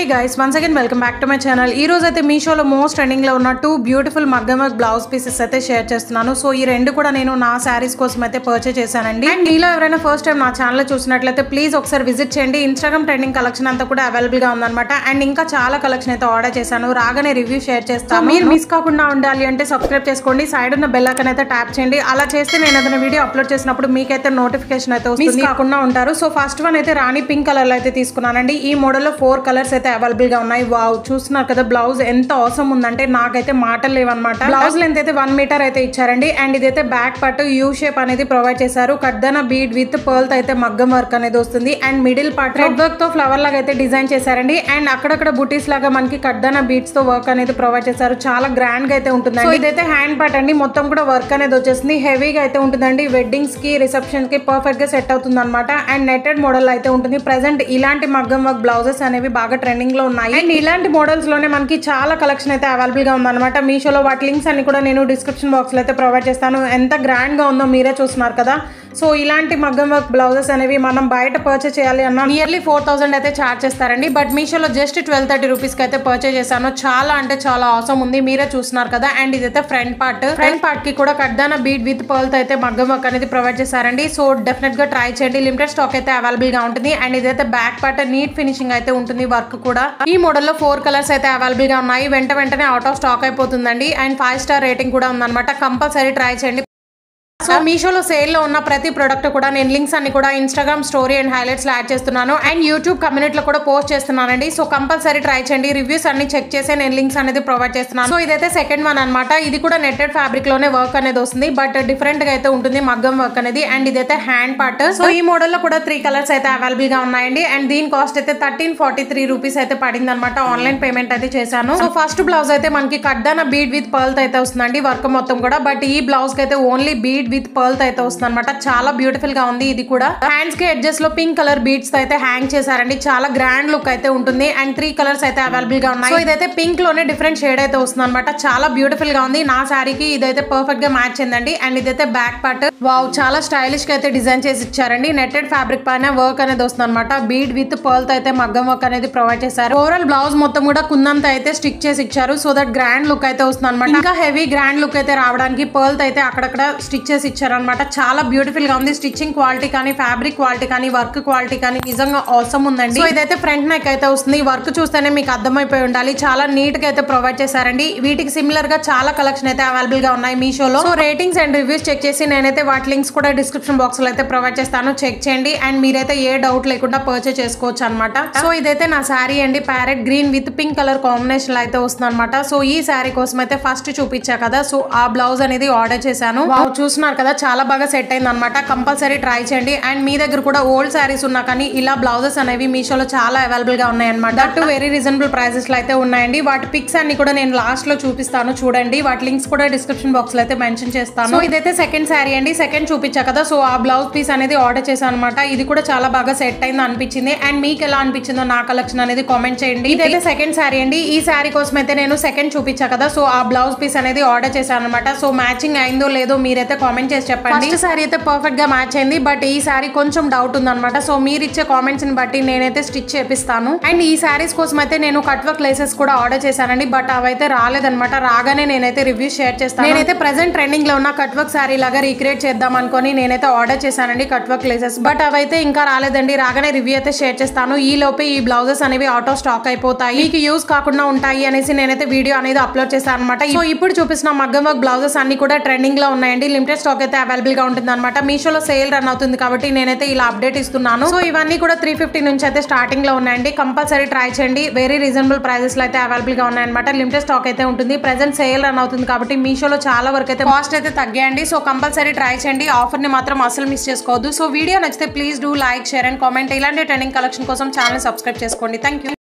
guys, once again welcome back to my channel. ఈ రోజు అయితే మీషోలో మోస్ట్ ట్రెండింగ్ లో ఉన్న 2 బ్యూటిఫుల్ మగ్గం వర్క్ బ్లౌజ్ పీసెస్ అయితే షేర్ చేస్తున్నాను. సో ఈ రెండు కూడా నేను నా సారీస్ కోసం అయితే పర్చేస్ చేశానండి. అండ్ మీలో ఎవరైనా ఫస్ట్ టైం నా ఛానల్ చూసినట్లయితే ప్లీజ్ ఒకసారి విజిట్ చేయండి. ఇన్స్టాగ్రామ్ ట్రెండింగ్ కలెక్షన్ అంతా కూడా అవైలబుల్ గా ఉందన్నమాట. అండ్ ఇంకా చాలా కలెక్షన్ అయితే ఆర్డర్ చేశాను, రాగానే రివ్యూ షేర్ చేస్తాను. మీరు మిస్ కాకుండా ఉండాలి అంటే సబ్స్క్రైబ్ చేసుకోండి, సైడ్ ఉన్న బెల్ ఐకాన్ అయితే ట్యాప్ చేయండి. అలా చేస్తే నేను ఏదైనా వీడియో అప్లోడ్ చేసినప్పుడు మీకైతే నోటిఫికేషన్ అయితే వస్తుంది, మిస్ కాకుండా ఉంటారు. సో ఫస్ట్ వన్ అయితే రాణి పింక్ కలర్ లో అయితే తీసుకున్నానండి. ఈ మోడల్ లో 4 కలర్స్ అయితే అవైలబుల్ గా ఉన్నాయి. వావ్, చూస్తున్నారు కదా బ్లౌజ్ ఎంత అవసరం ఉందంటే నాకైతే మాటలు లేవన్నమాట. బ్లౌజ్ లెంత్ అయితే 1 మీటర్ అయితే ఇచ్చారండి. అండ్ ఇదైతే బ్యాక్ పార్ట్ యూ షేప్ అనేది ప్రొవైడ్ చేశారు. కడ్దానా బీడ్ విత్ పర్ల్ అయితే మగ్గం వర్క్ అనేది వస్తుంది. And middle part red work తో ఫ్లవర్ లాగా అయితే డిజైన్ చేశారండి. అండ్ అక్కడక్కడ బుటీస్ లాగా మనకి కడ్దానా బీడ్స్ తో వర్క్ అనేది ప్రొవైడ్ చేశారు. చాలా గ్రాండ్ గా అయితే ఉంటుంది. ఇదైతే హ్యాండ్ పార్ట్ అండి, మొత్తం కూడా వర్క్ అనేది వచ్చేసింది. హెవీగా అయితే ఉంటుందండి. వెడ్డింగ్స్ కి రిసెప్షన్ కి పర్ఫెక్ట్ గా సెట్ అవుతుంది అనమాట. అండ్ నెట్టెడ్ మోడల్ అయితే ఉంటుంది. ప్రెసెంట్ ఇలాంటి మగ్గం వర్క్ బ్లౌజెస్ అనేవి బాగా ట్రెండింగ్ లో ఉన్నాయి. అండ్ ఇలాంటి మోడల్స్ లోనే మనకి చాలా కలెక్షన్ అయితే అవైలబుల్ గా ఉందన్నమాట. మీషోలో వాటి లింక్స్ అన్ని కూడా నేను డిస్క్రిప్షన్ బాక్స్ లో అయితే ప్రొవైడ్ చేస్తాను. ఎంత గ్రాండ్ గా ఉందో మీరే చూస్తున్నారు కదా. సో ఇలాంటి మగ్గం వర్క్ బ్లౌజెస్ అనేవి మనం బయట పర్చేస్ చేయాలి అన్న నియర్లీ 4000 అయితే చార్జ్ చేస్తారండి. బట్ మీషోలో జస్ట్ 1230 రూపీస్ కి అయితే పర్చేస్ చేశాను. చాలా అంటే చాలా అవసరం ఉంది, మీరే చూస్తున్నారు కదా. అండ్ ఇదైతే ఫ్రంట్ పార్ట్ కి కూడా కడ్దానా బీడ్ విత్ పర్ల్ అయితే మగ్గం వర్క్ అనేది ప్రొవైడ్ చేశారండి. సో డెఫినెట్ గా ట్రై చేయండి, లిమిటెడ్ స్టాక్ అయితే అవైలబుల్ గా ఉంటుంది. అండ్ ఇదైతే బ్యాక్ పార్ట్ నీట్ ఫినిషింగ్ అయితే ఉంటుంది, వర్క్ కూడా. ఈ మోడల్ లో 4 కలర్స్ అయితే అవైలబుల్ గా ఉన్నాయి. వెంటనే అవుట్ ఆఫ్ స్టాక్ అయిపోతుందండి. అండ్ 5 స్టార్ రేటింగ్ కూడా ఉందన్నమాట. కంపల్సరీ ట్రై చేయండి. సో మీషోలో సేల్ లో ఉన్న ప్రతి ప్రొడక్ట్ కూడా నేను లింక్స్ అన్ని కూడా ఇన్స్టాగ్రామ్ స్టోరీ అండ్ హైలైట్స్ లో యాడ్ చేస్తున్నాను. అండ్ యూట్యూబ్ కమ్యూనిటీలో కూడా పోస్ట్ చేస్తున్నానండి. సో కంపల్సరీ ట్రై చేయండి. రివ్యూస్ అన్ని చెక్ చేసి నేను లింక్స్ అనేది ప్రొవైడ్ చేస్తున్నాను. సో ఇదైతే సెకండ్ వన్ అనమాట. ఇది కూడా నెట్టెడ్ ఫ్యాబ్రిక్ లోనే వర్క్ అనేది వస్తుంది, బట్ డిఫరెంట్ గా అయితే ఉంటుంది మగ్గం వర్క్ అనేది. అండ్ ఇదైతే హ్యాండ్ పార్ట్. సో ఈ మోడల్ లో కూడా 3 కలర్స్ అయితే అవైలబుల్ గా ఉన్నాయండి. అండ్ దీని కాస్ట్ అయితే 1343 రూపీస్ అయితే పడింది అనమాట. ఆన్లైన్ పేమెంట్ అయితే చేశాను. సో ఫస్ట్ బ్లౌజ్ అయితే మనకి కడ్దానా బీడ్ విత్ పర్ల్ అయితే వస్తుందండి, వర్క్ మొత్తం కూడా. బట్ ఈ బ్లౌజ్ కి అయితే ఓన్లీ బీడ్ విత్ పర్ల్ అయితే వస్తుంది అనమాట. చాలా బ్యూటిఫుల్ గా ఉంది. ఇది కూడా హ్యాండ్స్ కి ఎడ్జెస్ లో పింక్ కలర్ బీడ్స్ అయితే హ్యాంగ్ చేశారండి. చాలా గ్రాండ్ లుక్ అయితే ఉంటుంది. అండ్ 3 కలర్స్ అయితే అవైలబుల్ గా ఉన్నాయి. సో ఇదైతే పింక్ లోనే డిఫరెంట్ షేడ్ అయితే వస్తుంది అనమాట. చాలా బ్యూటిఫుల్ గా ఉంది. నా శారీకి ఇదైతే పర్ఫెక్ట్ గా మ్యాచ్ అయిందండి. అండ్ ఇదైతే బ్యాక్ పార్ట్. వావ్, చాలా స్టైలిష్ గా అయితే డిజైన్ చేసి ఇచ్చారండి. నెట్టెడ్ ఫ్యాబ్రిక్ పైన వర్క్ అనేది వస్తుంది అనమాట. బీడ్ విత్ పర్ల్ అయితే మగ్గం వర్క్ అనేది ప్రొవైడ్ చేశారు. ఓవరాల్ బ్లౌజ్ మొత్తం కూడా కుందంతో అయితే స్టిక్ చేసి ఇచ్చారు. సో దట్ గ్రాండ్ లుక్ అయితే వస్తుంది అనమాట. ఇంకా హెవీ గ్రాండ్ లుక్ అయితే రావడానికి పర్ల్ అయితే అక్కడక్కడ స్టిక్ చేసి ఇచ్చారు అనమాట. చాలా బ్యూటిఫుల్ గా ఉంది. స్టిచ్చింగ్ క్వాలిటీ కానీ, ఫ్యాబ్రిక్ క్వాలిటీ కానీ, వర్క్ క్వాలిటీ కానీ నిజంగా అవసరం ఉందండి. సో ఇదైతే ఫ్రంట్ నెక్ అయితే వస్తుంది. వర్క్ చూస్తేనే మీకు అర్థమైపోయి ఉండాలి. చాలా నీట్ గా అయితే ప్రొవైడ్ చేశారండి. వీటికి సిమిలర్ గా చాలా కలెక్షన్ అయితే అవైలబుల్ గా ఉన్నాయి మీషోలో. So ratings and reviews check చేసి నేనైతే వాటి లింక్స్ కూడా డిస్క్రిప్షన్ బాక్స్ లో అయితే ప్రొవైడ్ చేస్తాను, చెక్ చేయండి. అండ్ మీరైతే ఏ డౌట్ లేకుండా పర్చేస్ చేసుకోవచ్చు అనమాట. సో ఇదైతే నా శారీ అండి. Parrot green with pink colour combination లో అయితే వస్తుంది అనమాట. సో ఈ శారీ కోసం అయితే ఫస్ట్ చూపించా కదా, సో ఆ బ్లౌజ్ అనేది ఆర్డర్ చేశాను. చూస్తున్నారు కదా, చాలా బాగా సెట్ అయింది అనమాట. కంపల్సరీ ట్రై చేయండి. అండ్ మీ దగ్గర కూడా ఓల్డ్ శారీస్ ఉన్నా కానీ ఇలా బ్లౌజెస్ అనేవి మీషోలో చాలా అవైలబుల్ గా ఉన్నాయి అనమాట. దట్ వెరీ రీజనబుల్ ప్రైసెస్ లో అయితే ఉన్నాయండి. వాటి పిక్స్ అన్ని కూడా నేను లాస్ట్ లో చూపిస్తాను, చూడండి. వాటి లింక్స్ కూడా డిస్క్రిప్షన్ బాక్స్ లో అయితే మెన్షన్ చేస్తాను. సో ఇదైతే సెకండ్ శారీ అండి. సెకండ్ చూపించా కదా, సో ఆ బ్లౌజ్ పీస్ అనేది ఆర్డర్ చేశాను అనమాట. ఇది కూడా చాలా బాగా సెట్ అయింది అనిపించింది. అండ్ మీకు ఎలా అనిపించిందో నా కలెక్షన్ అనేది కామెంట్ చేయండి. ఇదైతే సెకండ్ శారీ అండి. ఈ శారీ కోసం అయితే నేను సెకండ్ చూపించా కదా, సో ఆ బ్లౌజ్ పీస్ అనేది ఆర్డర్ చేశాను అనమాట. సో మ్యాచింగ్ అయిందో లేదో మీరైతే కామెంట్ చేసి చెప్పండి. ఫస్ట్ శారీ అయితే పర్ఫెక్ట్ గా మ్యాచ్ అయింది, బట్ ఈ శారీ కొంచెం డౌట్ ఉందన్నమాట. సో మీరు ఇచ్చే కామెంట్స్ ని బట్టి నేనైతే స్టిచ్ చేపిస్తాను. అండ్ ఈ శారీస్ కోసం అయితే నేను కట్ వర్క్ లేసెస్ కూడా ఆర్డర్ చేశానండి, బట్ అవైతే రాలేదన్నమాట. రాగానే నేనైతే రివ్యూ షేర్ చేస్తాను. నేనైతే ప్రెసెంట్ ట్రెండింగ్ లో ఉన్న కట్ వర్క్ శారీ లాగా రీక్రియేట్ చేద్దాం అనుకొని నేనైతే ఆర్డర్ చేశానండి కట్ వర్క్ లేసెస్, బట్ అవైతే ఇంకా రాలేదండి. రాగానే రివ్యూ అయితే షేర్ చేస్తాను. ఈ లోపే ఈ బ్లౌజెస్ అనేవి అవుట్ ఆఫ్ స్టాక్ అయిపోతాయి, మీకు యూజ్ కాకుండా ఉంటాయి అనేసి నేనైతే వీడియో అనేది అప్లోడ్ చేశాను అనమాట. సో ఇప్పుడు చూపిస్తున్న మగ్గం వర్క్ బ్లౌజెస్ అన్ని కూడా ట్రెండింగ్ లో ఉన్నాయండి. లిమిటెడ్ స్టాక్ అయితే అవైలబుల్ గా ఉంటుంది అనమాట. మీషోలో సేల్ రన్ అవుతుంది కాబట్టి నేనైతే ఇలా అప్డేట్ ఇస్తున్నాను. సో ఇవన్నీ కూడా 350 నుంచి అయితే స్టార్టింగ్ లో ఉన్నాయండి. కంపల్సరీ ట్రై చేయండి. వెరీ రీజనబుల్ ప్రైసెస్ లో అయితే అవైలబుల్ గా ఉన్నాయన్నమాట. లిమిటెడ్ స్టాక్ అయితే ఉంటుంది. ప్రెసెంట్ సేల్ రన్ అవుతుంది కాబట్టి మీషోలో చాలా వరకు అయితే కాస్ట్ అయితే తగ్గాయండి. సో కంపల్సరీ ట్రై చేయండి. ఆఫర్ ని మాత్రం అసలు మిస్ చేసుకోవద్దు. సో వీడియో నచ్చితే please do like, share and comment. ఇలాంటి ట్రెండింగ్ కలెక్షన్ కోసం ఛానల్ సబ్స్క్రైబ్ చేసుకోండి. Thank you.